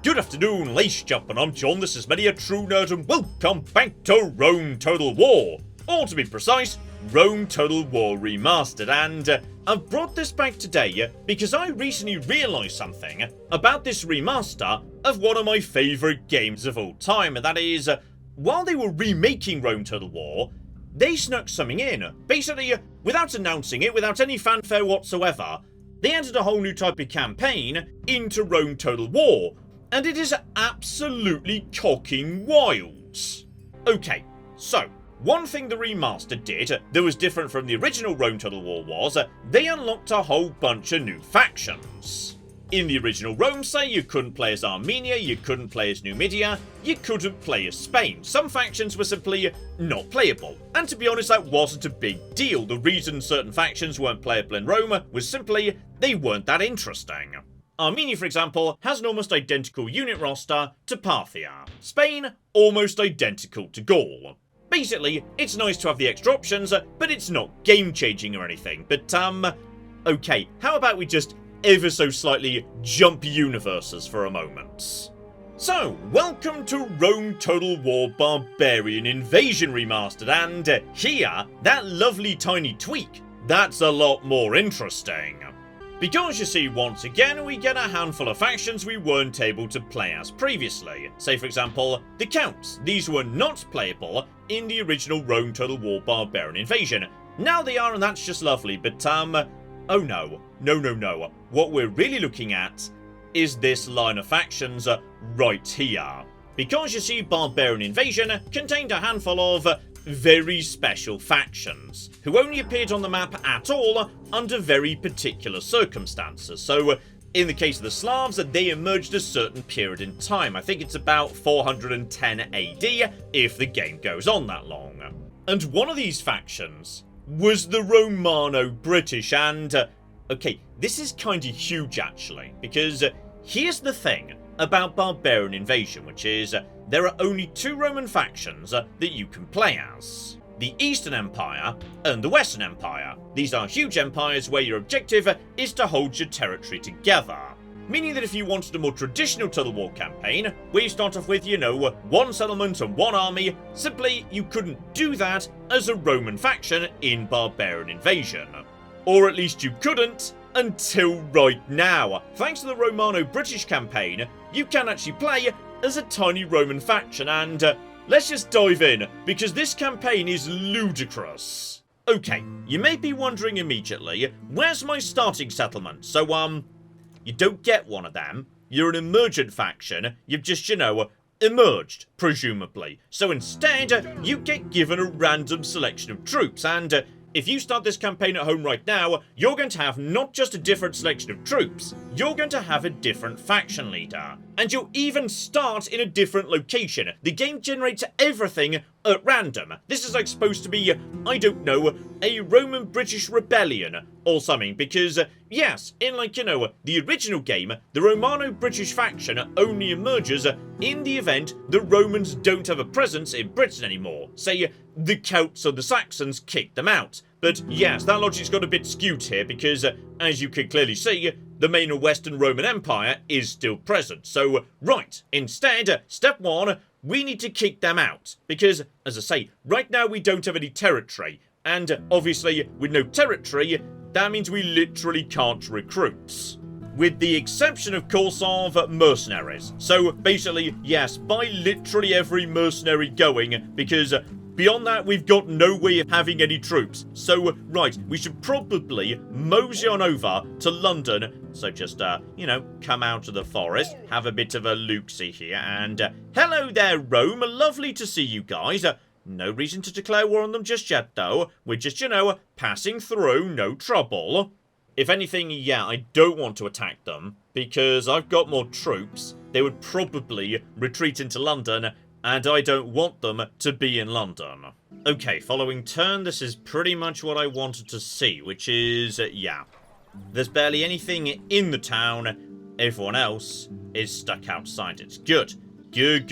Good afternoon, ladies and gentlemen, I'm John, this is Many a True Nerd, and welcome back to Rome Total War. Or to be precise, Rome Total War Remastered, and I've brought this back today because I recently realised something about this remaster of one of my favourite games of all time, and that is, while they were remaking Rome Total War, they snuck something in. Basically, without announcing it, without any fanfare whatsoever, they entered a whole new type of campaign into Rome Total War, and it is absolutely cocking wild. Okay, so, one thing the remaster did that was different from the original Rome Total War was, they unlocked a whole bunch of new factions. In the original Rome, say, you couldn't play as Armenia, you couldn't play as Numidia, you couldn't play as Spain. Some factions were simply not playable. And to be honest, that wasn't a big deal. The reason certain factions weren't playable in Rome was simply they weren't that interesting. Armenia, for example, has an almost identical unit roster to Parthia. Spain, almost identical to Gaul. Basically, it's nice to have the extra options, but it's not game-changing or anything. But, okay, how about we just ever so slightly jump universes for a moment. So, welcome to Rome Total War Barbarian Invasion Remastered, and here, that lovely tiny tweak, that's a lot more interesting. Because you see, once again, we get a handful of factions we weren't able to play as previously. Say, for example, the Celts. These were not playable in the original Rome Total War Barbarian Invasion. Now they are, and that's just lovely, but, oh no. No. What we're really looking at is this line of factions right here. Because you see, Barbarian Invasion contained a handful of very special factions, who only appeared on the map at all under very particular circumstances. So, in the case of the Slavs, they emerged a certain period in time. I think it's about 410 AD, if the game goes on that long. And one of these factions was the Romano-British, and okay, this is kinda huge actually, because here's the thing about Barbarian Invasion, which is there are only two Roman factions that you can play as. The Eastern Empire and the Western Empire. These are huge empires where your objective is to hold your territory together. Meaning that if you wanted a more traditional Total War campaign, where you start off with, you know, one settlement and one army, simply you couldn't do that as a Roman faction in Barbarian Invasion. Or at least you couldn't until right now. Thanks to the Romano-British campaign, you can actually play as a tiny Roman faction, and let's just dive in, because this campaign is ludicrous. Okay, you may be wondering immediately, where's my starting settlement? So, you don't get one of them. You're an Emergent faction. You've just, you know, emerged, presumably. So instead, you get given a random selection of troops, and if you start this campaign at home right now, you're going to have not just a different selection of troops, you're going to have a different faction leader. And you'll even start in a different location. The game generates everything at random. This is like supposed to be, I don't know, a Roman-British rebellion or something, because, yes, in like, you know, the original game, the Romano-British faction only emerges in the event the Romans don't have a presence in Britain anymore. Say, the Celts or the Saxons kick them out. But yes, that logic's got a bit skewed here, because, as you can clearly see, the main or Western Roman Empire is still present. So, right, instead, step one, we need to kick them out. Because, as I say, right now we don't have any territory. And, obviously, with no territory, that means we literally can't recruit. With the exception, of course, of mercenaries. So, basically, yes, buy literally every mercenary going, because beyond that, we've got no way of having any troops. So, right, we should probably mosey on over to London. So just, you know, come out of the forest, have a bit of a look-see here, and hello there, Rome. Lovely to see you guys. No reason to declare war on them just yet, though. We're just, you know, passing through, no trouble. If anything, yeah, I don't want to attack them, because I've got more troops. They would probably retreat into London, and I don't want them to be in London. Okay, following turn, this is pretty much what I wanted to see, which is, yeah. There's barely anything in the town. Everyone else is stuck outside it. Good. Good.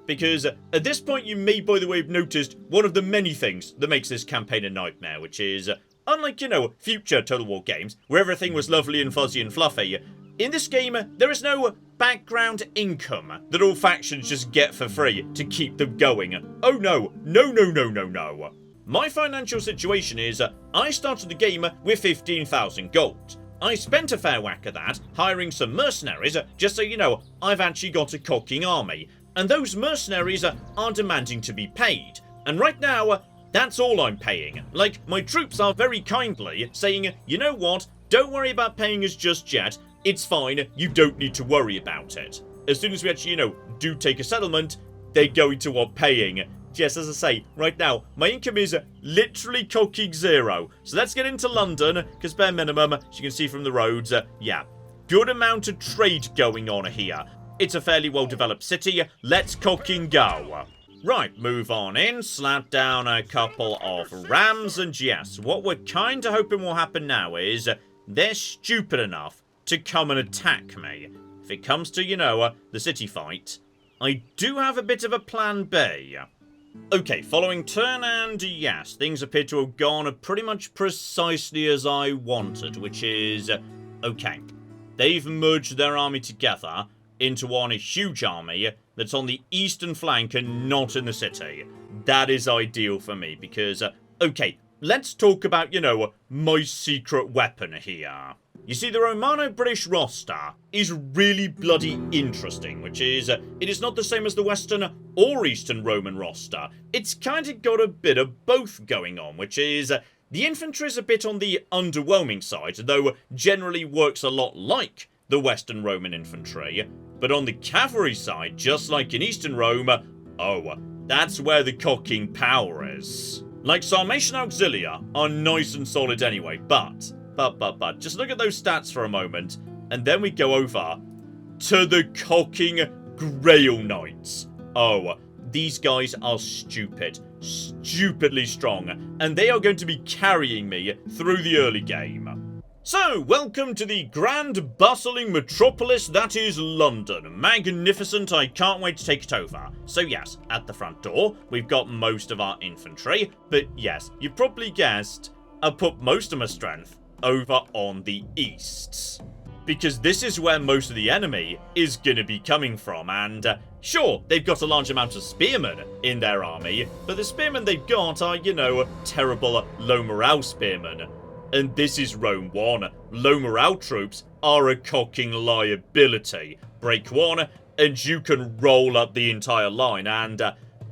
Because at this point, you may, by the way, have noticed one of the many things that makes this campaign a nightmare, which is, unlike, you know, future Total War games, where everything was lovely and fuzzy and fluffy, in this game, there is no background income that all factions just get for free to keep them going. Oh no, no, no, no, no, no. My financial situation is, I started the game with 15,000 gold. I spent a fair whack of that, hiring some mercenaries, just so you know, I've actually got a cocking army. And those mercenaries are demanding to be paid. And right now, that's all I'm paying. Like, my troops are very kindly saying, you know what, don't worry about paying us just yet, it's fine, you don't need to worry about it. As soon as we actually, you know, do take a settlement, they're going to want paying. Yes, as I say, right now, my income is literally cocking 0. So let's get into London, because bare minimum, as you can see from the roads, yeah, good amount of trade going on here. It's a fairly well-developed city, let's cocking go. Right, move on in, slap down a couple of rams, and yes, what we're kind of hoping will happen now is they're stupid enough to come and attack me. If it comes to, you know, the city fight, I do have a bit of a plan B. Okay, following turn, and yes, things appear to have gone pretty much precisely as I wanted, which is, okay, they've merged their army together into one huge army that's on the eastern flank and not in the city. That is ideal for me, because, okay, let's talk about, you know, my secret weapon here. You see, the Romano-British roster is really bloody interesting, which is, it is not the same as the Western or Eastern Roman roster. It's kind of got a bit of both going on, which is, the infantry is a bit on the underwhelming side, though generally works a lot like the Western Roman infantry. But on the cavalry side, just like in Eastern Rome, oh, that's where the cocking power is. Like, Sarmatian Auxilia are nice and solid anyway, but, just look at those stats for a moment, and then we go over to the cocking Grail Knights. Oh, these guys are stupid, stupidly strong, and they are going to be carrying me through the early game. So, welcome to the grand bustling metropolis that is London. Magnificent, I can't wait to take it over. So yes, at the front door, we've got most of our infantry, but yes, you probably guessed, I've put most of my strength over on the east. Because this is where most of the enemy is going to be coming from, and sure, they've got a large amount of spearmen in their army, but the spearmen they've got are, you know, terrible low morale spearmen. And this is Rome 1. Low morale troops are a cocking liability. Break one, and you can roll up the entire line, and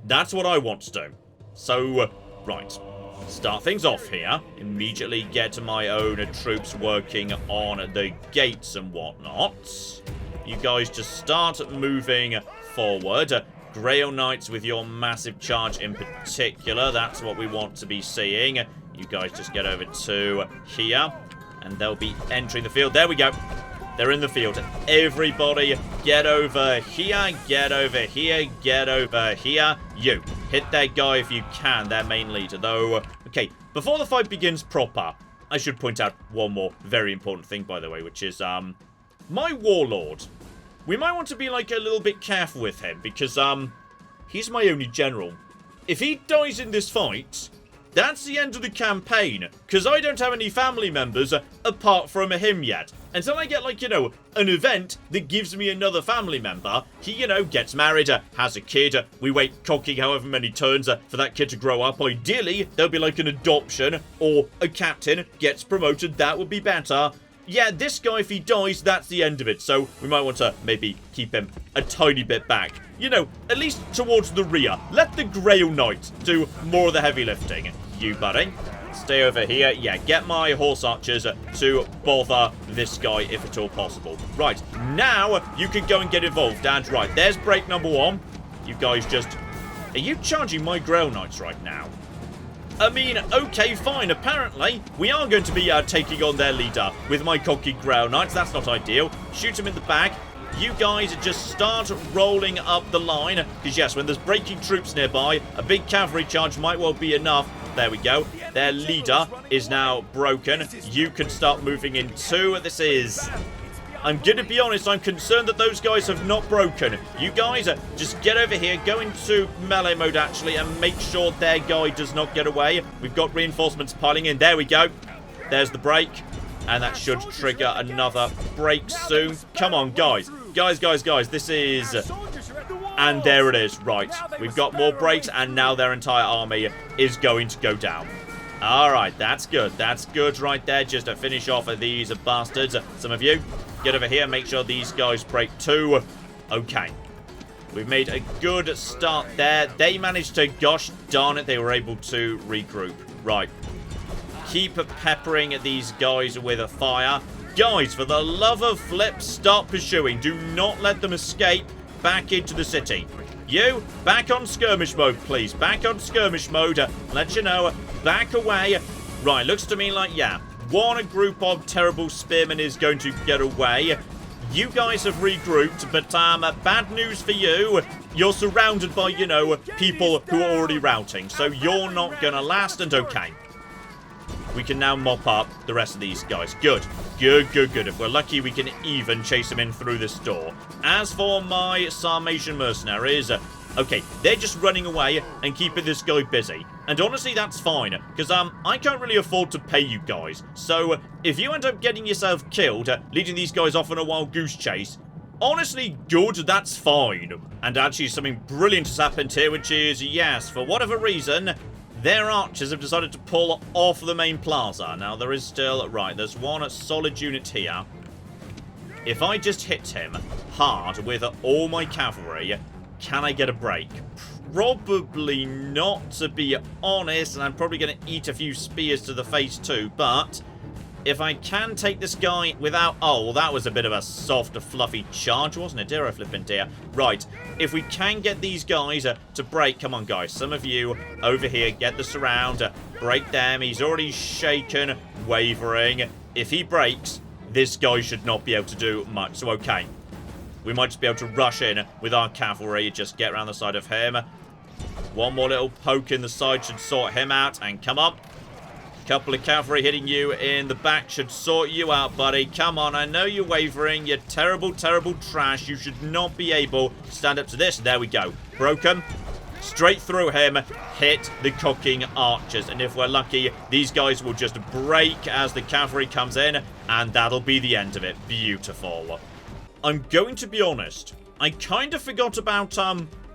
that's what I want to do. So, right. Start things off here. Immediately get my own troops working on the gates and whatnot. You guys just start moving forward. Grail Knights with your massive charge in particular. That's what we want to be seeing. You guys just get over to here, and they'll be entering the field. There we go. They're in the field. Everybody get over here, get over here, get over here. You, hit that guy if you can, their main leader. Though, okay, before the fight begins proper, I should point out one more very important thing, by the way, which is, my warlord. We might want to be, like, a little bit careful with him, because, he's my only general. If he dies in this fight, that's the end of the campaign, because I don't have any family members apart from him yet. Until I get, like, you know, an event that gives me another family member, he, you know, gets married, has a kid, we wait cocking however many turns for that kid to grow up. Ideally, there'll be, like, an adoption, or a captain gets promoted, that would be better. Yeah, this guy, if he dies, that's the end of it, so we might want to maybe keep him a tiny bit back. You know, at least towards the rear. Let the Grail Knight do more of the heavy lifting. You, buddy, stay over here. Yeah, get my horse archers to bother this guy if at all possible. Right, now you can go and get involved. And right, there's break number 1. You guys just... Are you charging my Grail Knights right now? I mean, okay, fine. Apparently, we are going to be taking on their leader with my cocky Grail Knights. That's not ideal. Shoot him in the back. You guys just start rolling up the line. Because, yes, when there's breaking troops nearby, a big cavalry charge might well be enough. There we go. Their leader is now broken. You can start moving in too. This is... I'm going to be honest, I'm concerned that those guys have not broken. You guys, just get over here, go into melee mode actually, and make sure their guy does not get away. We've got reinforcements piling in. There we go. There's the break. And that should trigger another break soon. Come on, guys. Guys, this is... And there it is. Right. We've got more breaks, and now their entire army is going to go down. Alright, that's good. That's good right there, just to finish off of these bastards. Some of you, get over here, make sure these guys break too. Okay. We've made a good start there. They managed to, gosh darn it, they were able to regroup. Right. Keep peppering these guys with a fire. Guys, for the love of flip, start pursuing. Do not let them escape back into the city. You, back on skirmish mode, please. Back on skirmish mode. Let you know. Back away. Right, looks to me like, yeah, one group of terrible spearmen is going to get away. You guys have regrouped, but bad news for you. You're surrounded by, you know, people who are already routing. So you're not going to last, and okay. We can now mop up the rest of these guys. Good. Good. If we're lucky, we can even chase them in through this door. As for my Sarmatian mercenaries, okay, they're just running away and keeping this guy busy. And honestly, that's fine, because I can't really afford to pay you guys. So if you end up getting yourself killed, leading these guys off on a wild goose chase, honestly, good, that's fine. And actually, something brilliant has happened here, which is, yes, for whatever reason, their archers have decided to pull off the main plaza. Now, there is still... Right, there's one solid unit here. If I just hit him hard with all my cavalry, can I get a break? Probably not, to be honest. And I'm probably going to eat a few spears to the face too. But if I can take this guy without... Oh, well, that was a bit of a soft, fluffy charge, wasn't it? Dear, flipping dear. Right. If we can get these guys to break... Come on, guys. Some of you over here, get the surround. Break them. He's already shaken, wavering. If he breaks, this guy should not be able to do much. So, okay. We might just be able to rush in with our cavalry. Just get around the side of him. One more little poke in the side should sort him out. And come on. Couple of cavalry hitting you in the back should sort you out, buddy. Come on, I know you're wavering. You're terrible trash. You should not be able to stand up to this. There we go. Broke him. Straight through him. Hit the cocking archers. And if we're lucky, these guys will just break as the cavalry comes in. And that'll be the end of it. Beautiful. I'm going to be honest. I kind of forgot about,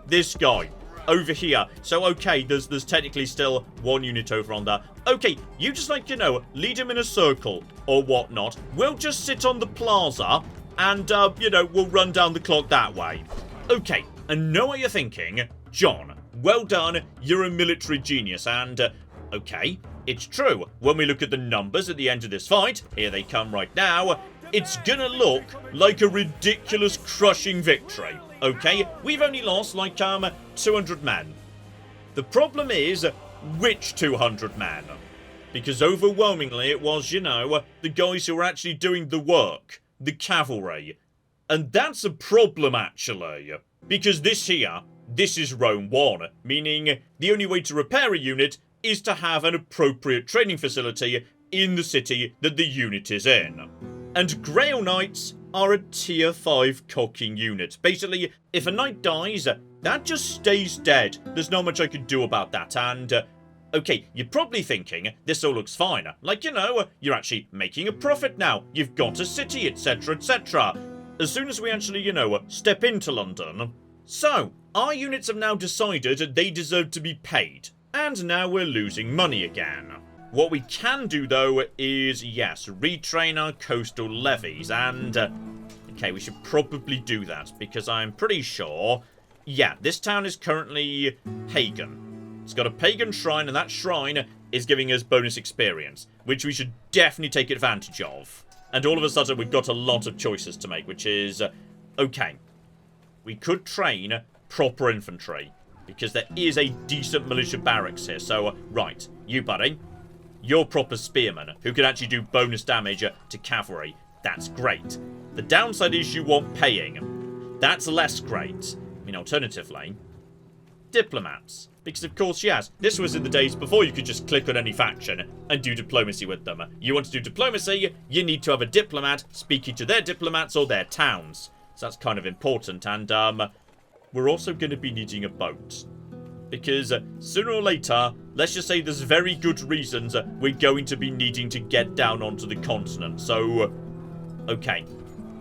this guy over here. So, okay, there's technically still one unit over on there. Okay, you just, like, you know, lead him in a circle or whatnot. We'll just sit on the plaza and, you know, we'll run down the clock that way. Okay, and know what you're thinking. John, well done. You're a military genius and, okay, it's true. When we look at the numbers at the end of this fight, here they come right now, it's gonna look like a ridiculous crushing victory. Okay, we've only lost like 200 men. The problem is, which 200 men? Because overwhelmingly it was, you know, the guys who were actually doing the work, the cavalry. And that's a problem actually. Because this here, this is Rome 1, meaning the only way to repair a unit is to have an appropriate training facility in the city that the unit is in. And Grail Knights are a tier 5 cocking unit. Basically, if a knight dies, that just stays dead. There's not much I can do about that. And, okay, you're probably thinking, this all looks fine. Like, you know, you're actually making a profit now. You've got a city, etc, etc. As soon as we actually, you know, step into London. So, our units have now decided they deserve to be paid. And now we're losing money again. What we can do, though, is, yes, retrain our coastal levies, and, okay, we should probably do that, because I'm pretty sure, yeah, this town is currently pagan. It's got a pagan shrine, and that shrine is giving us bonus experience, which we should definitely take advantage of. And all of a sudden, we've got a lot of choices to make, which is, okay, we could train proper infantry, because there is a decent militia barracks here, so, right, you, buddy. You're proper spearmen who can actually do bonus damage to cavalry. That's great. The downside is you want paying. That's less great. I mean, alternatively, diplomats. Because, of course, yes, this was in the days before you could just click on any faction and do diplomacy with them. You want to do diplomacy, you need to have a diplomat speaking to their diplomats or their towns. So that's kind of important. And, we're also going to be needing a boat. Because sooner or later, let's just say there's very good reasons we're going to be needing to get down onto the continent. So, okay,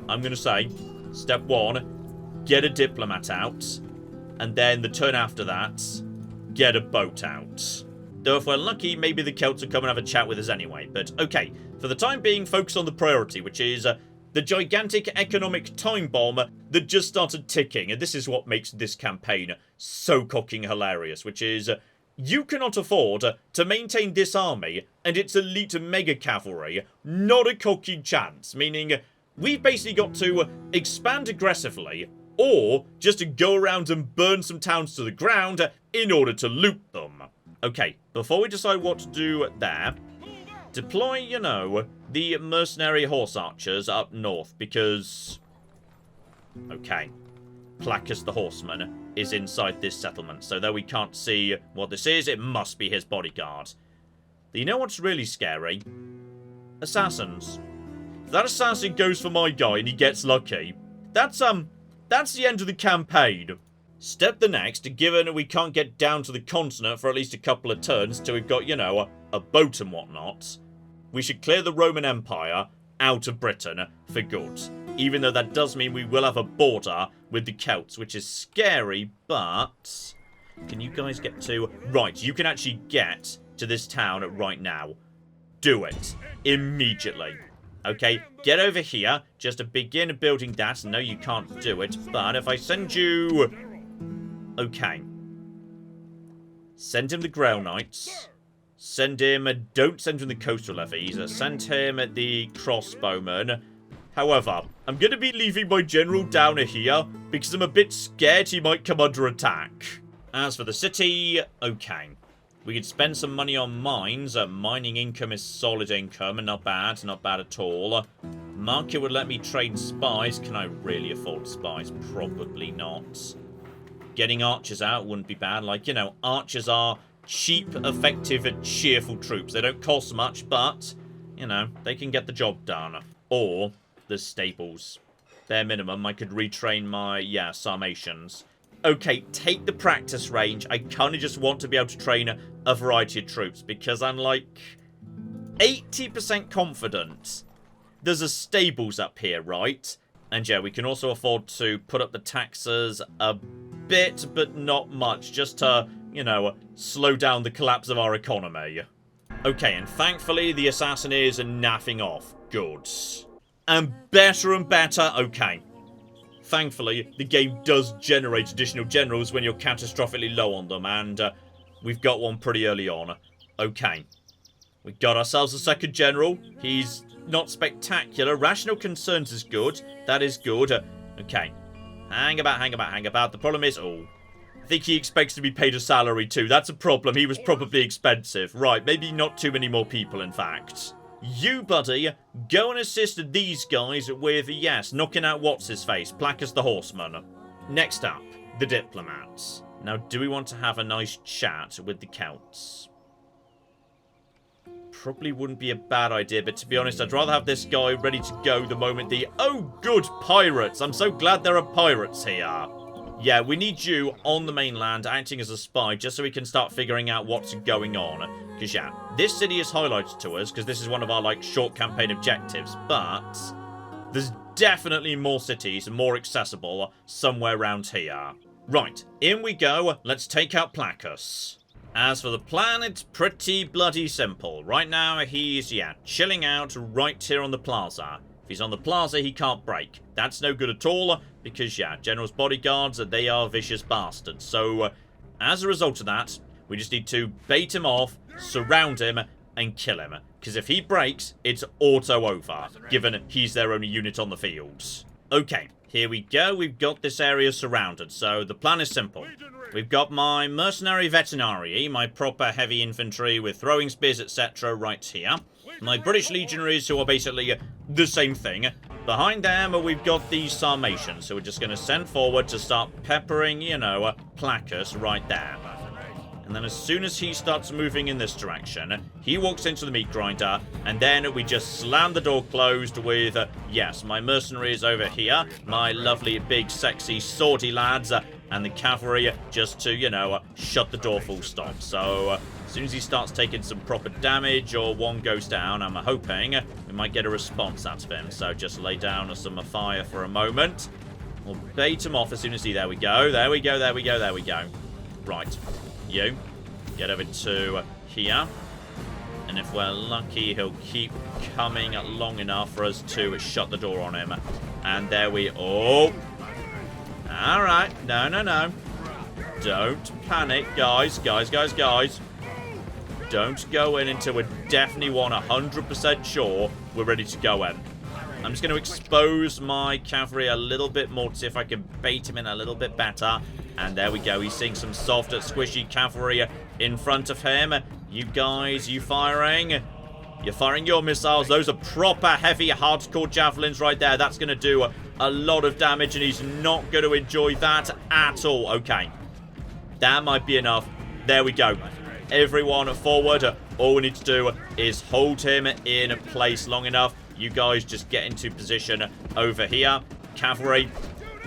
I'm going to say Step 1, get a diplomat out. And then the turn after that, get a boat out. Though if we're lucky, maybe the Celts will come and have a chat with us anyway. But okay, for the time being, focus on the priority, which is the gigantic economic time bomb that just started ticking. And this is what makes this campaign so cocking hilarious, which is you cannot afford to maintain this army and its elite mega cavalry. Not a cocky chance, meaning we've basically got to expand aggressively or just to go around and burn some towns to the ground in order to loot them. Okay, before we decide what to do there, deploy, you know, the mercenary horse archers up north, because... Okay. Placus the horseman is inside this settlement, so though we can't see what this is, it must be his bodyguard. You know what's really scary? Assassins. If that assassin goes for my guy and he gets lucky, that's the end of the campaign. Step the next, given we can't get down to the continent for at least a couple of turns till we've got, you know, a boat and whatnot, we should clear the Roman Empire out of Britain for good. Even though that does mean we will have a border with the Celts, which is scary, but... Can you guys get to... Right, you can actually get to this town right now. Do it. Immediately. Okay, get over here, just to begin building that. No, you can't do it, but if I send you... Okay. Send him the Grail Knights. Send him... Don't send him the Coastal Levies. Send him the Crossbowmen. However, I'm going to be leaving my general down here because I'm a bit scared he might come under attack. As for the city, okay. We could spend some money on mines. Mining income is solid income, not bad at all. Market would let me trade spies. Can I really afford spies? Probably not. Getting archers out wouldn't be bad. Like, you know, archers are cheap, effective, and cheerful troops. They don't cost much, but, you know, they can get the job done. Or the stables. Bare minimum, I could retrain my, Sarmatians. Okay, take the practice range. I kind of just want to be able to train a variety of troops because I'm like 80% confident there's a stables up here, right? And yeah, we can also afford to put up the taxes a bit, but not much, just to, you know, slow down the collapse of our economy. Okay, and thankfully the assassin is naffing off. Good. And better, okay. Thankfully, the game does generate additional generals when you're catastrophically low on them, and we've got one pretty early on. Okay. We got ourselves a second general. He's not spectacular. Rational concerns is good. That is good. Okay. Hang about. The problem is, I think he expects to be paid a salary too. That's a problem. He was probably expensive. Right, maybe not too many more people, in fact. You, buddy, go and assist these guys with, yes, knocking out what's-his-face, Placus the Horseman. Next up, the diplomats. Now, do we want to have a nice chat with the Celts? Probably wouldn't be a bad idea, but to be honest, I'd rather have this guy ready to go the moment the... Oh, good, pirates! I'm so glad there are pirates here. Yeah, we need you on the mainland acting as a spy just so we can start figuring out what's going on. Because, yeah, this city is highlighted to us because this is one of our, like, short campaign objectives. But there's definitely more cities, more accessible somewhere around here. Right, in we go. Let's take out Placus. As for the plan, it's pretty bloody simple. Right now, he's, chilling out right here on the plaza. If he's on the plaza, he can't break. That's no good at all, because, General's bodyguards, they are vicious bastards. So, as a result of that, we just need to bait him off, surround him, and kill him. Because if he breaks, it's auto-over, given he's their only unit on the field. Okay, here we go. We've got this area surrounded, so the plan is simple. We've got my mercenary veterinarii, my proper heavy infantry with throwing spears, etc. right here. My British legionaries, who are basically the same thing. Behind them, we've got the Sarmatians, so we're just going to send forward to start peppering, Placus right there. And then as soon as he starts moving in this direction, he walks into the meat grinder, and then we just slam the door closed with, yes, my mercenaries over here, my lovely, big, sexy, swordy lads, and the cavalry just to, shut the door full stop. So, as soon as he starts taking some proper damage or one goes down, I'm hoping we might get a response out of him. So just lay down some fire for a moment. We'll bait him off as soon as he... There we go. There we go. There we go. There we go. Right. You. Get over to here. And if we're lucky, he'll keep coming long enough for us to shut the door on him. And there we... Oh! Alright. No, no, no. Don't panic, guys. Guys. Don't go in until we're definitely 100% sure we're ready to go in. I'm just going to expose my cavalry a little bit more to see if I can bait him in a little bit better. And there we go. He's seeing some soft, squishy cavalry in front of him. You guys, you firing? You're firing your missiles. Those are proper heavy, hardcore javelins right there. That's going to do a lot of damage, and he's not going to enjoy that at all. Okay. That might be enough. There we go. Everyone forward. All we need to do is hold him in place long enough. You guys just get into position over here. Cavalry,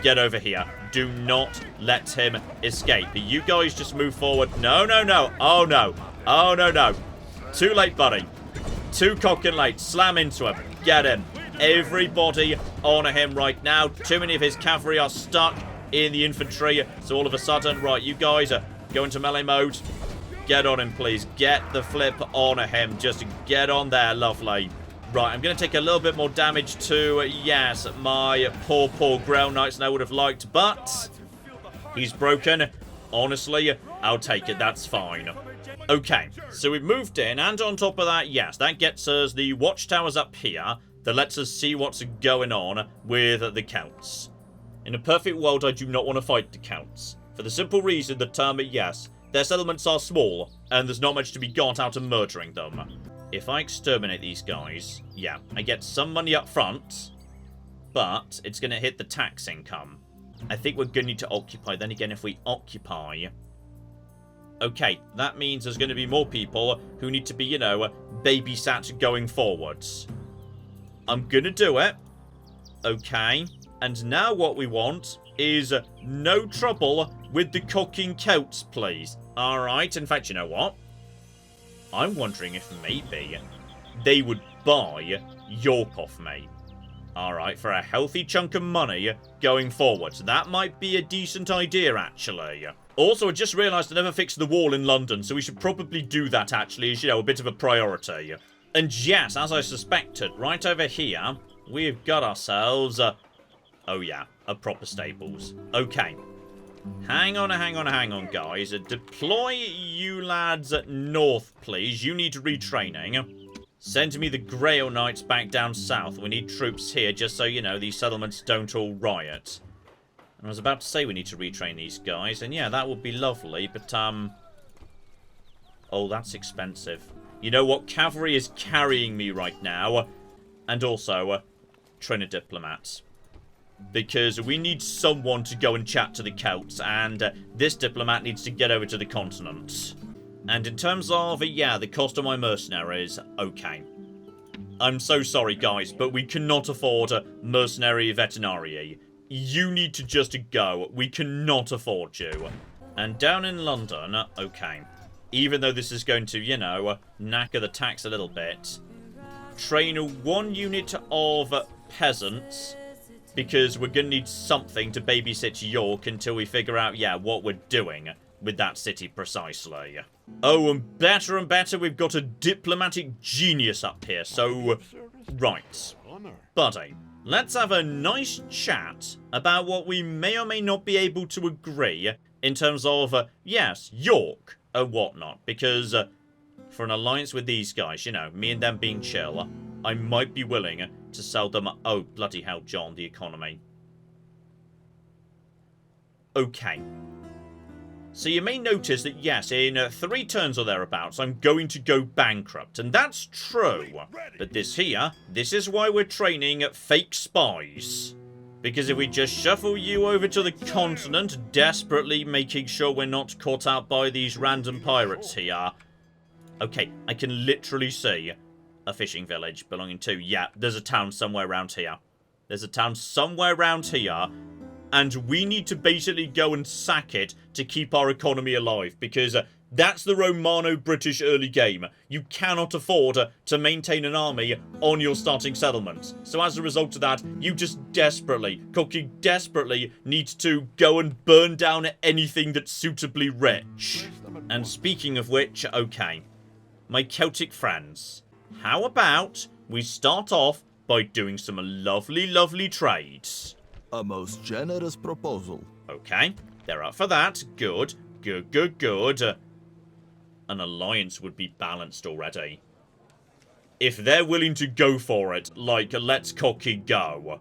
get over here. Do not let him escape. You guys just move forward. No, no, no. Oh, no. Oh, no, no. Too late, buddy. Too cock and late. Slam into him. Get him. Everybody on him right now. Too many of his cavalry are stuck in the infantry. So all of a sudden, right, you guys go into melee mode. Get on him, please. Get the flip on him. Just get on there. Lovely. Right, I'm going to take a little bit more damage to, yes, my poor Grail Knights than I would have liked, but he's broken. Honestly, I'll take it. That's fine. Okay, so we've moved in, and on top of that, yes, that gets us the watchtowers up here that lets us see what's going on with the Celts. In a perfect world, I do not want to fight the Celts, for the simple reason that, yes, their settlements are small, and there's not much to be got out of murdering them. If I exterminate these guys, yeah, I get some money up front, but it's going to hit the tax income. I think we're going to need to occupy. Then again, if we occupy... Okay, that means there's going to be more people who need to be, you know, babysat going forwards. I'm going to do it. Okay. And now what we want is no trouble with the cocking Celts, please. Alright, in fact, you know what? I'm wondering if maybe they would buy York off me. Alright, for a healthy chunk of money going forward. So that might be a decent idea, actually. Also, I just realised I never fixed the wall in London, so we should probably do that, actually, as, you know, a bit of a priority. And yes, as I suspected, right over here, we've got ourselves... oh yeah, a proper stables. Okay. Hang on, guys. Deploy you lads north, please. You need retraining. Send me the Grail Knights back down south. We need troops here, just so, you know, these settlements don't all riot. And I was about to say we need to retrain these guys, and yeah, that would be lovely, but, oh, that's expensive. You know what? Cavalry is carrying me right now. And also, train a diplomat. Because we need someone to go and chat to the Celts, and this diplomat needs to get over to the continent. And in terms of, yeah, the cost of my mercenaries, okay. I'm so sorry, guys, but we cannot afford a mercenary veterinary. You need to just go. We cannot afford you. And down in London, okay. Even though this is going to, you know, knacker the tax a little bit, train one unit of peasants... because we're going to need something to babysit York until we figure out, yeah, what we're doing with that city precisely. Oh, and better, we've got a diplomatic genius up here, so... Right. Buddy, let's have a nice chat about what we may or may not be able to agree in terms of, yes, York and whatnot, because for an alliance with these guys, you know, me and them being chill, I might be willing to sell them... Oh, bloody hell, John, the economy. Okay. So you may notice that, yes, in 3 turns or thereabouts, I'm going to go bankrupt. And that's true. But this here, this is why we're training fake spies. Because if we just shuffle you over to the continent, desperately making sure we're not caught out by these random pirates here. Okay, I can literally see a fishing village belonging to... Yeah, there's a town somewhere around here. There's a town somewhere around here. And we need to basically go and sack it to keep our economy alive. Because That's the Romano-British early game. You cannot afford to maintain an army on your starting settlement. So as a result of that, you just desperately need to go and burn down anything that's suitably rich. And speaking of which, okay, my Celtic friends, how about we start off by doing some lovely trades? A most generous proposal. Okay, they're up for that. Good. An alliance would be balanced already. If they're willing to go for it, like, let's cocky go.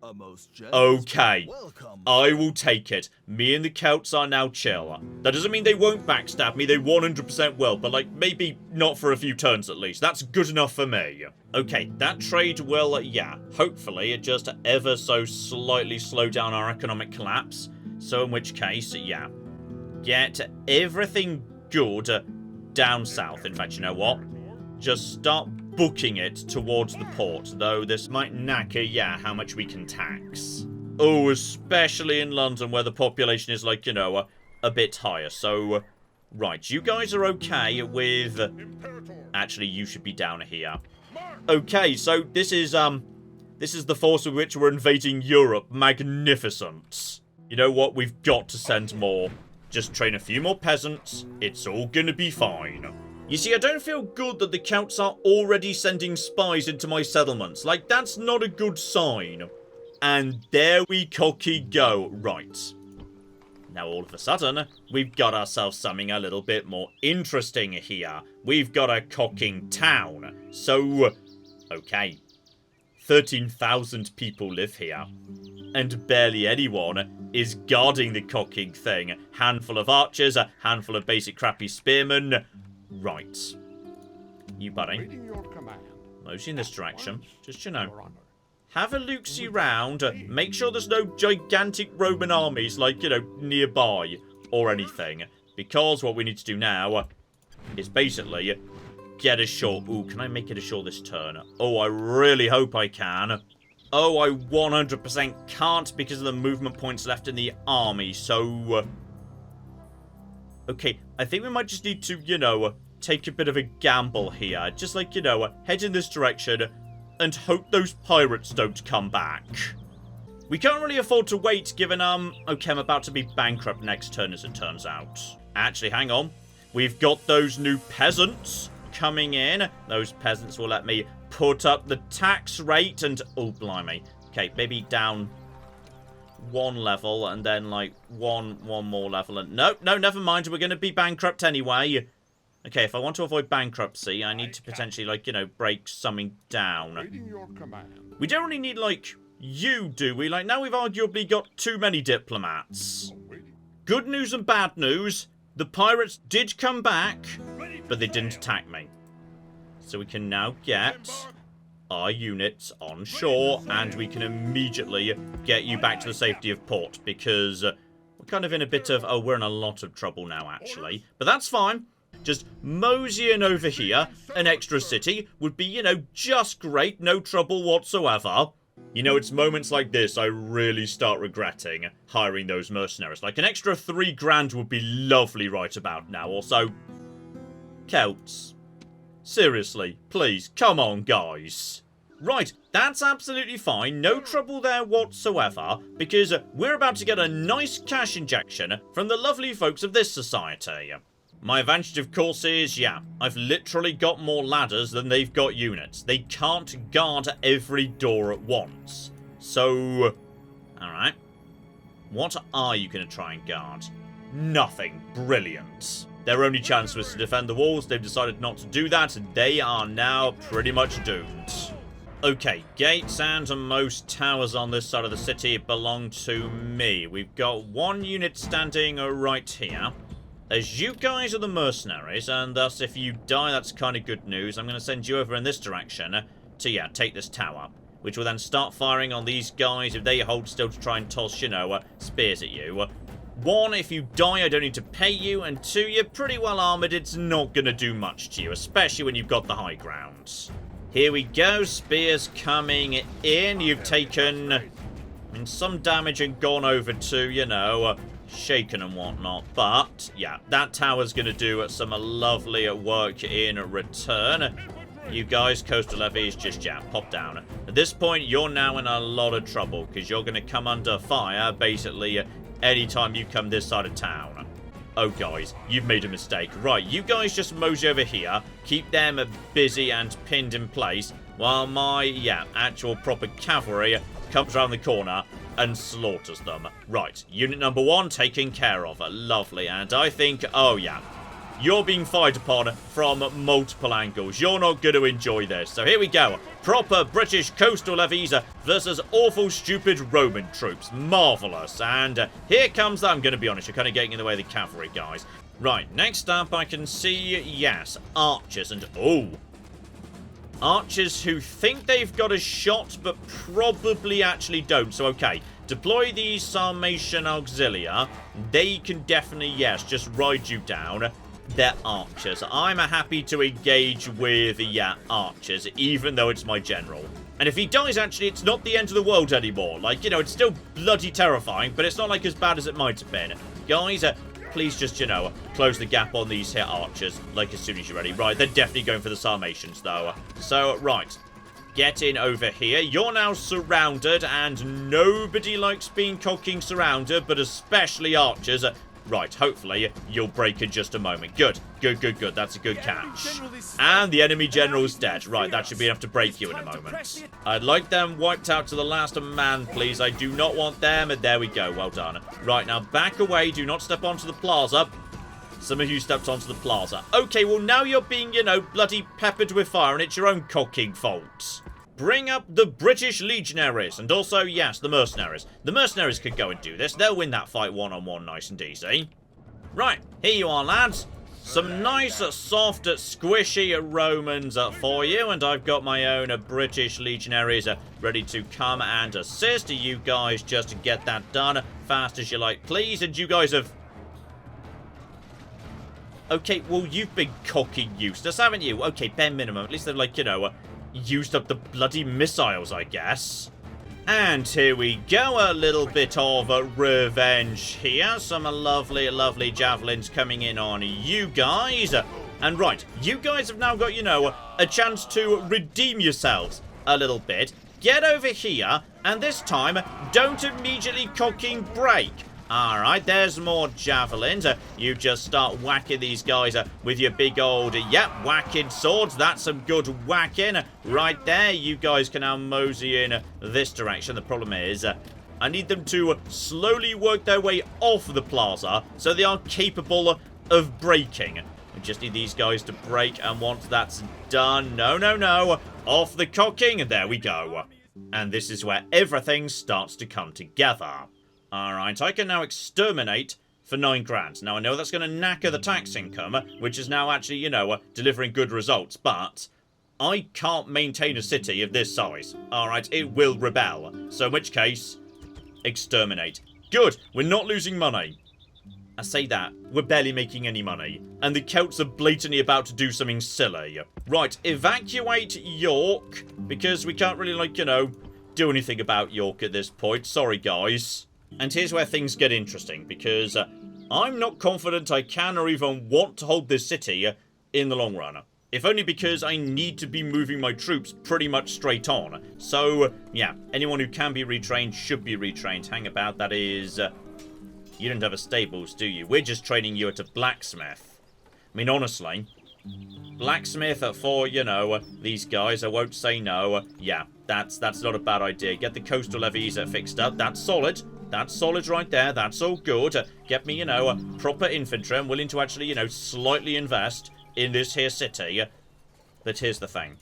A most generous Okay, welcome. I will take it. Me and the Celts are now chill. That doesn't mean they won't backstab me, they 100% will, but like, maybe not for a few turns at least. That's good enough for me. Okay, that trade will, yeah, hopefully it just ever so slightly slow down our economic collapse. So in which case, yeah, get everything good down south. In fact, you know what? Just start booking it towards the port, though this might knacker, yeah, how much we can tax. Oh, especially in London where the population is, like, you know, a bit higher. So, right, you guys are okay with... Actually, you should be down here. Okay, so this is the force with which we're invading Europe. Magnificent. You know what? We've got to send more. Just train a few more peasants. It's all gonna be fine. You see, I don't feel good that the Celts are already sending spies into my settlements. Like, that's not a good sign. And there we cocky go. Right. Now, all of a sudden, we've got ourselves something a little bit more interesting here. We've got a cocking town. So, okay. 13,000 people live here. And barely anyone is guarding the cocking thing. Handful of archers, a handful of basic crappy spearmen. Right. You buddy. Mostly in this direction. Just, you know. Have a look-see round. Make sure there's no gigantic Roman armies, like, you know, nearby. Or anything. Because what we need to do now is basically get ashore. Ooh, can I make it ashore this turn? Oh, I really hope I can. Oh, I 100% can't because of the movement points left in the army, so... Okay, I think we might just need to, you know, take a bit of a gamble here. Just like, you know, head in this direction and hope those pirates don't come back. We can't really afford to wait given, okay, I'm about to be bankrupt next turn as it turns out. Actually, hang on. We've got those new peasants coming in. Those peasants will let me put up the tax rate and... Oh, blimey. Okay, maybe down one level and then, like, one more level. And no, never mind. We're going to be bankrupt anyway. Okay, if I want to avoid bankruptcy, I need to potentially, like, you know, break something down. We don't really need, like, you, do we? Like, now we've arguably got too many diplomats. Good news and bad news. The pirates did come back, but they didn't attack me. So we can now get our units on shore, and we can immediately get you back to the safety of port, because we're kind of in a bit of... Oh, we're in a lot of trouble now, actually. But that's fine. Just moseying over here, an extra city, would be, you know, just great. No trouble whatsoever. You know, it's moments like this I really start regretting hiring those mercenaries. Like, an extra 3 grand would be lovely right about now. Also, Celts. Seriously, please, come on, guys. Right, that's absolutely fine. No trouble there whatsoever, because we're about to get a nice cash injection from the lovely folks of this society. My advantage, of course, is, yeah, I've literally got more ladders than they've got units. They can't guard every door at once. So, alright. What are you going to try and guard? Nothing. Brilliant. Their only chance was to defend the walls. They've decided not to do that, and they are now pretty much doomed. Okay, gates and most towers on this side of the city belong to me. We've got 1 unit standing right here. As you guys are the mercenaries, and thus if you die, that's kind of good news. I'm going to send you over in this direction to, yeah, take this tower, which will then start firing on these guys if they hold still to try and toss, you know, spears at you. 1, if you die, I don't need to pay you, and 2, you're pretty well armoured. It's not going to do much to you, especially when you've got the high ground. Here we go, spears coming in. You've taken some damage and gone over to, you know, shaken and whatnot. But, yeah, that tower's going to do some lovely work in return. You guys, coastal levies, just, yeah, pop down. At this point, you're now in a lot of trouble, because you're going to come under fire, basically, anytime you come this side of town. Oh, guys, you've made a mistake. Right, you guys just mosey over here, keep them busy and pinned in place, while my, yeah, actual proper cavalry comes around the corner and slaughters them. Right, unit number 1 taken care of. Lovely, and I think, oh, yeah, you're being fired upon from multiple angles. You're not going to enjoy this. So here we go. Proper British coastal levies versus awful, stupid Roman troops. Marvellous. And here comes that. I'm going to be honest, you're kind of getting in the way of the cavalry, guys. Right, next up I can see, yes, archers. And, oh, archers who think they've got a shot, but probably actually don't. So, okay, deploy the Sarmatian Auxilia. They can definitely, yes, just ride you down. They're archers. I'm happy to engage with, yeah, archers, even though it's my general. And if he dies, actually, it's not the end of the world anymore. Like, you know, it's still bloody terrifying, but it's not, like, as bad as it might have been. Guys, please just, you know, close the gap on these here archers, like, as soon as you're ready. Right, they're definitely going for the Sarmatians, though. So, right. Get in over here. You're now surrounded, and nobody likes being cocking surrounded, but especially archers. Right, hopefully you'll break in just a moment. Good, good, good, good. That's a good catch. And the enemy general's dead. Right, that should be enough to break you in a moment. I'd like them wiped out to the last man, please. I do not want them. And there we go. Well done. Right, now back away. Do not step onto the plaza. Some of you stepped onto the plaza. Okay, well now you're being, you know, bloody peppered with fire, and it's your own cocking fault. Bring up the British legionaries, and also, yes, the mercenaries. The mercenaries could go and do this. They'll win that fight one-on-one nice and easy. Right, here you are, lads. Some nice, soft, squishy Romans for you, and I've got my own British legionaries ready to come and assist. You guys just get that done fast as you like, please. And you guys have... Okay, well, you've been cocking useless, haven't you? Okay, bare minimum. At least they've, like, you know... used up the bloody missiles, I guess. And here we go, a little bit of revenge here. Some lovely, lovely javelins coming in on you guys. And right, you guys have now got, you know, a chance to redeem yourselves a little bit. Get over here, and this time, don't immediately cocking break. Alright, there's more javelins. You just start whacking these guys with your big old, yep, whacking swords. That's some good whacking right there. You guys can now mosey in this direction. The problem is, I need them to slowly work their way off the plaza so they are capable of breaking. We just need these guys to break, and once that's done, no, no, no, off the cocking, and there we go. And this is where everything starts to come together. Alright, I can now exterminate for 9 grand. Now, I know that's going to knacker the tax income, which is now actually, you know, delivering good results, but I can't maintain a city of this size. Alright, it will rebel. So, in which case, exterminate. Good, we're not losing money. I say that, we're barely making any money, and the Celts are blatantly about to do something silly. Right, evacuate York, because we can't really, like, you know, do anything about York at this point. Sorry, guys. And here's where things get interesting, because I'm not confident I can or even want to hold this city in the long run. If only because I need to be moving my troops pretty much straight on. So, yeah, anyone who can be retrained should be retrained. Hang about, that is... you don't have a stables, do you? We're just training you at a blacksmith. I mean, honestly, blacksmith for, you know, these guys, I won't say no. Yeah, that's not a bad idea. Get the coastal levies fixed up. That's solid. That's solid right there. That's all good. Get me, you know, proper infantry. I'm willing to actually, you know, slightly invest in this here city. But here's the thing.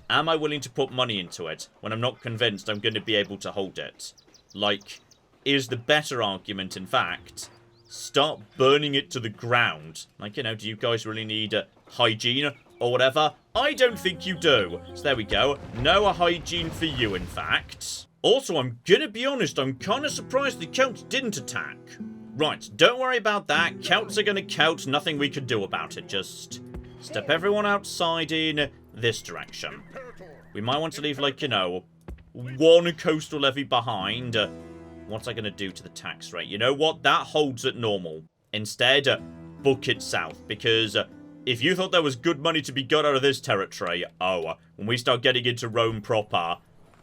Am I willing to put money into it when I'm not convinced I'm going to be able to hold it? Like, is the better argument, in fact, start burning it to the ground? Like, you know, do you guys really need hygiene or whatever? I don't think you do. So there we go. No hygiene for you, in fact. Also, I'm gonna be honest, I'm kind of surprised the Celts didn't attack. Right, don't worry about that. Celts are gonna Celt, nothing we can do about it. Just step everyone outside in this direction. We might want to leave, like, you know, one coastal levy behind, What's that going to do to the tax rate? You know what? That holds at normal. Instead, book it south. Because if you thought there was good money to be got out of this territory, when we start getting into Rome proper,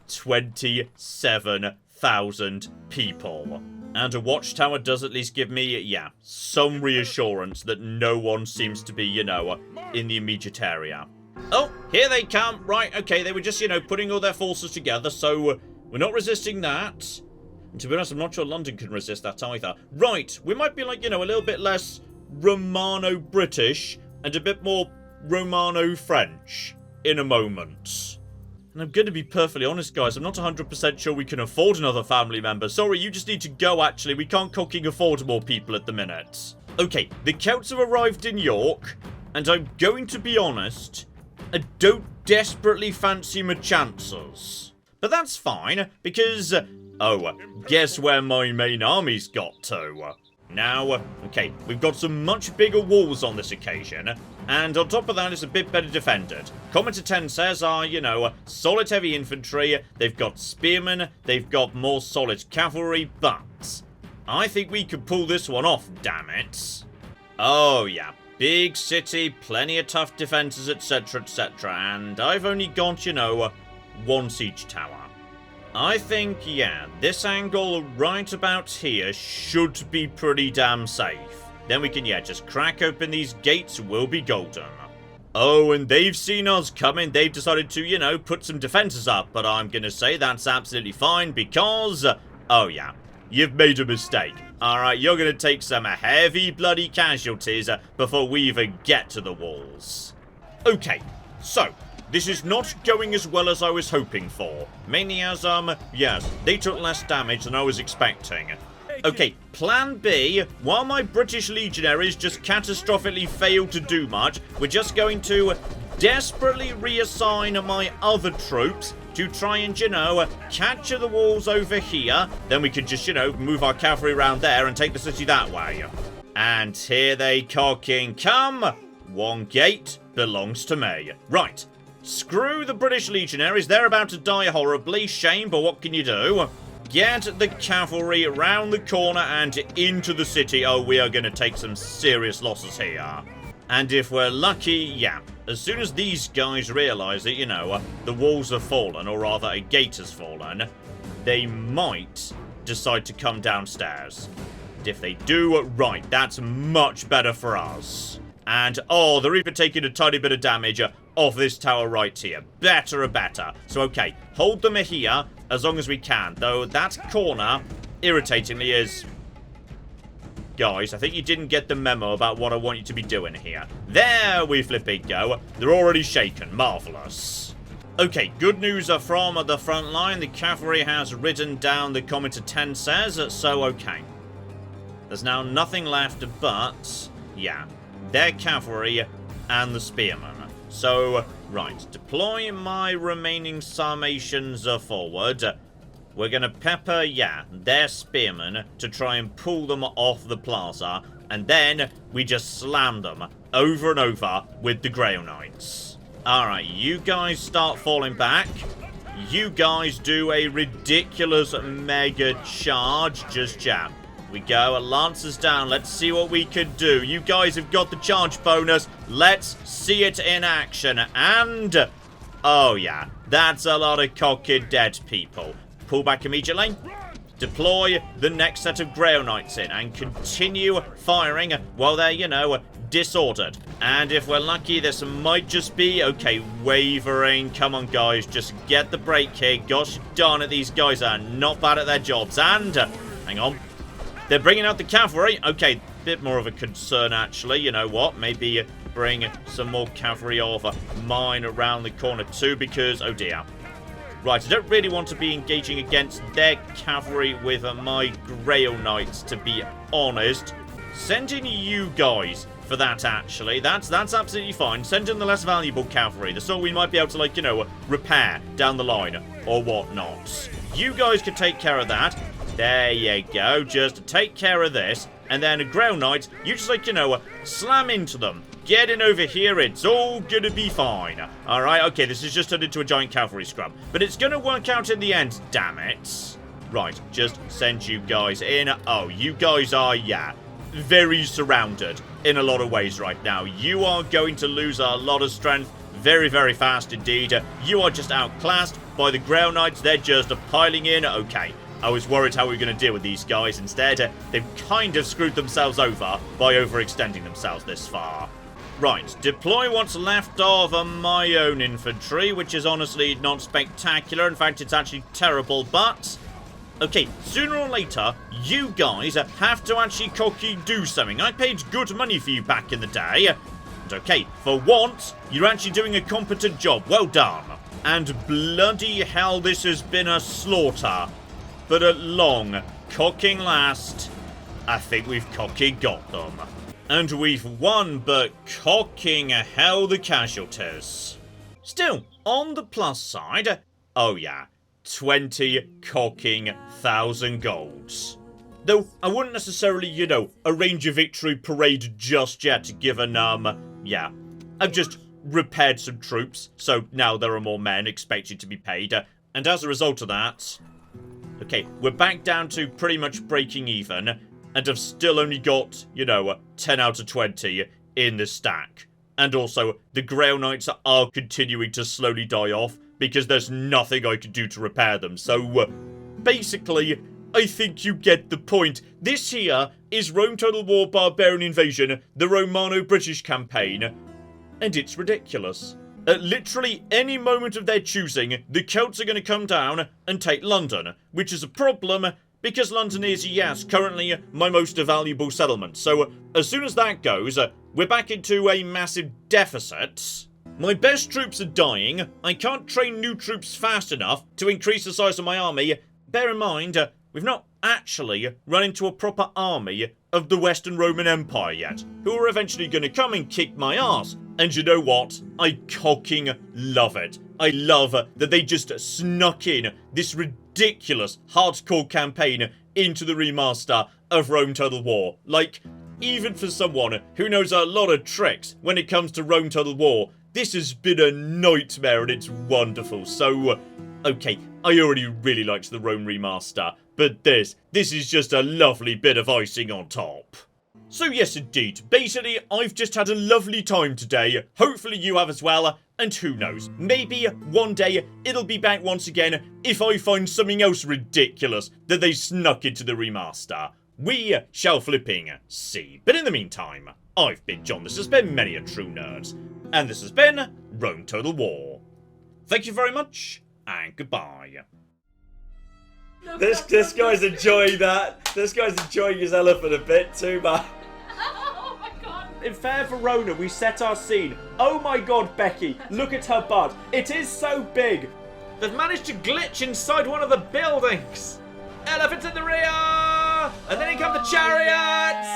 27,000 people. And a watchtower does at least give me, yeah, some reassurance that no one seems to be, you know, in the immediate area. Oh, here they come. Right, okay, they were just, you know, putting all their forces together, so we're not resisting that. And to be honest, I'm not sure London can resist that either. Right, we might be like, you know, a little bit less Romano-British and a bit more Romano-French in a moment. And I'm going to be perfectly honest, guys, I'm not 100% sure we can afford another family member. Sorry, you just need to go, actually. We can't cooking afford more people at the minute. Okay, the Celts have arrived in York, and I'm going to be honest, I don't desperately fancy my chances. But that's fine, because... guess where my main army's got to? Now, okay, we've got some much bigger walls on this occasion, and on top of that, it's a bit better defended. Commenter 10 says are, you know, solid heavy infantry, they've got spearmen, they've got more solid cavalry, but I think we could pull this one off, damn it. Oh, yeah, big city, plenty of tough defenses, etc., etc., and I've only got, you know, one siege tower. I think, yeah, this angle right about here should be pretty damn safe. Then we can, yeah, just crack open these gates, we'll be golden. Oh, and they've seen us coming, they've decided to, you know, put some defenses up, but I'm gonna say that's absolutely fine because, oh yeah, you've made a mistake. Alright, you're gonna take some heavy bloody casualties before we even get to the walls. Okay, so... this is not going as well as I was hoping for. Mainly as, yes, they took less damage than I was expecting. Okay, plan B, while my British legionaries just catastrophically failed to do much, we're just going to desperately reassign my other troops to try and, you know, capture the walls over here. Then we can just, you know, move our cavalry around there and take the city that way. And here they cocking come. One gate belongs to me. Right. Screw the British legionaries, they're about to die horribly, shame, but what can you do? Get the cavalry around the corner and into the city. Oh, we are going to take some serious losses here. And if we're lucky, yeah, as soon as these guys realise that, you know, the walls have fallen, or rather a gate has fallen, they might decide to come downstairs. And if they do, right, that's much better for us. And, oh, they're even taking a tiny bit of damage off this tower right here. Better and better. So, okay, hold them here as long as we can. Though that corner, irritatingly, is... guys, I think you didn't get the memo about what I want you to be doing here. There we flipping go. They're already shaken. Marvellous. Okay, good news from the front line. The cavalry has ridden down, the commenter 10 says. So, okay. There's now nothing left but... yeah. Their cavalry and the spearmen. So, right, deploy my remaining Sarmatians forward. We're going to pepper, yeah, their spearmen to try and pull them off the plaza. And then we just slam them over and over with the Grail Knights. Alright, you guys start falling back. You guys do a ridiculous mega charge. Just jab. We go, Lancers down, let's see what we can do. You guys have got the charge bonus, let's see it in action. And, oh yeah, that's a lot of cocked dead people. Pull back immediately, deploy the next set of Grail Knights in, and continue firing while they're, you know, disordered. And if we're lucky, this might just be, okay, wavering. Come on, guys, just get the break here. Gosh darn it, these guys are not bad at their jobs. And, hang on. They're bringing out the cavalry. Okay, bit more of a concern, actually. You know what? Maybe bring some more cavalry over mine around the corner, too, because... oh, dear. Right, I don't really want to be engaging against their cavalry with my Grail Knights, to be honest. Send in you guys for that, actually. That's absolutely fine. Send in the less valuable cavalry. The sort we might be able to, like, you know, repair down the line or whatnot. You guys can take care of that. There you go, just take care of this, and then a Grail Knight, you just, like, you know, slam into them. Get in over here, it's all gonna be fine. Alright, okay, this has just turned into a giant cavalry scrum, but it's gonna work out in the end, damn it. Right, just send you guys in. Oh, you guys are, yeah, very surrounded in a lot of ways right now. You are going to lose a lot of strength very, very fast indeed. You are just outclassed by the Grail Knights. They're just piling in. Okay, I was worried how we were going to deal with these guys. Instead, they've kind of screwed themselves over by overextending themselves this far. Right, deploy what's left of my own infantry, which is honestly not spectacular. In fact, it's actually terrible, but okay, sooner or later, you guys have to actually cocky do something. I paid good money for you back in the day. And okay, for once, you're actually doing a competent job. Well done. And bloody hell, this has been a slaughter. But at long, cocking last, I think we've cocky got them. And we've won, but cocking hell the casualties. Still, on the plus side, oh yeah, 20 cocking thousand golds. Though, I wouldn't necessarily, you know, arrange a victory parade just yet, given, yeah, I've just repaired some troops, so now there are more men expected to be paid, and as a result of that, okay, we're back down to pretty much breaking even, and I've still only got, you know, 10 out of 20 in the stack. And also, the Grail Knights are continuing to slowly die off, because there's nothing I can do to repair them. So, basically, I think you get the point. This here is Rome Total War Barbarian Invasion, the Romano-British campaign, and it's ridiculous. At literally any moment of their choosing, the Celts are going to come down and take London, which is a problem because London is, yes, currently my most valuable settlement. So as soon as that goes, we're back into a massive deficit. My best troops are dying. I can't train new troops fast enough to increase the size of my army. Bear in mind, we've not actually run into a proper army of the Western Roman Empire yet, who are eventually going to come and kick my ass. And you know what? I cocking love it. I love that they just snuck in this ridiculous hardcore campaign into the remaster of Rome Total War. Like, even for someone who knows a lot of tricks when it comes to Rome Total War, this has been a nightmare and it's wonderful. So, okay, I already really liked the Rome Remaster, but this is just a lovely bit of icing on top. So yes indeed, basically I've just had a lovely time today, hopefully you have as well, and who knows, maybe one day it'll be back once again if I find something else ridiculous that they snuck into the remaster. We shall flipping see. But in the meantime, I've been John, this has been Many a True Nerd, and this has been Rome Total War. Thank you very much, and goodbye. This guy's enjoying that. This guy's enjoying his elephant a bit too much. Oh my god. In Fair Verona, we set our scene. Oh my god, Becky, look at her butt. It is so big. They've managed to glitch inside one of the buildings. Elephants in the rear! And then in come the chariots!